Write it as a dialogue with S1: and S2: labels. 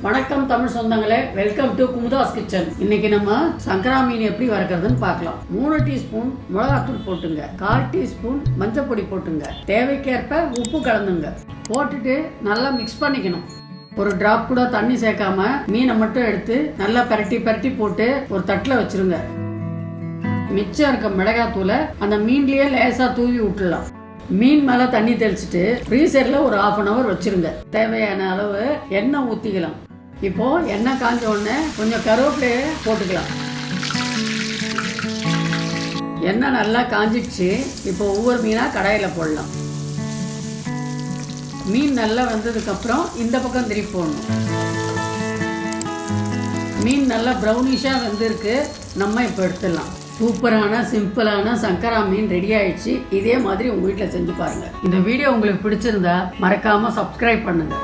S1: வணக்கம் தமிழ் சொந்தங்களே, welcome to குமுதாஸ் kitchen. இன்னைக்கு நம்ம சங்கரா மீன் எப்படி வறுக்கிறதுன்னு பார்க்கலாம். 3 டீஸ்பூன் மிளகாத்தூள் போட்டுங்க, 1/4 டீஸ்பூன் மஞ்சள் பொடி போட்டுங்க, தேவைக்கேற்ப உப்பு கலந்துங்க. போட்டுட்டு நல்லா மிக்ஸ் பண்ணிக்கணும். ஒரு டிராப் கூட தண்ணி சேர்க்காம மீனை மட்டும் எடுத்து நல்லா பரட்டி போட்டு ஒரு தட்டில் வச்சிருங்க. மிச்சம் இருக்க மிளகாத்தூளை அந்த மீன்லயே லேசா தூவி விட்டுடலாம். மீன் மேல தண்ணி தெளிச்சுட்டு ஃப்ரீசர்ல ஒரு 1/2 hour வச்சிருங்க. தேவையான அளவு எண்ணெய் ஊத்திக்கலாம். இப்போ எண்ணெய் காஞ்ச உடனே கொஞ்சம் கருவேப்பிலையை போட்டுக்கலாம். எண்ணெய் நல்லா காஞ்சிடுச்சு. இப்போ ஒவ்வொரு மீனா கடாயில போடலாம். மீன் நல்லா வெந்ததுக்கு அப்புறம் இந்த பக்கம் திருப்பி போடணும். மீன் நல்லா ப்ரௌனிஷா வெந்திருக்கு. நம்ம இப்போ எடுத்துடலாம். சூப்பரான சிம்பிளான சங்கரா மீன் ரெடி ஆயிடுச்சு. இதே மாதிரி உங்க வீட்டில் செஞ்சு பாருங்க. இந்த வீடியோ உங்களுக்கு பிடிச்சிருந்தா மறக்காம சப்ஸ்கிரைப் பண்ணுங்க.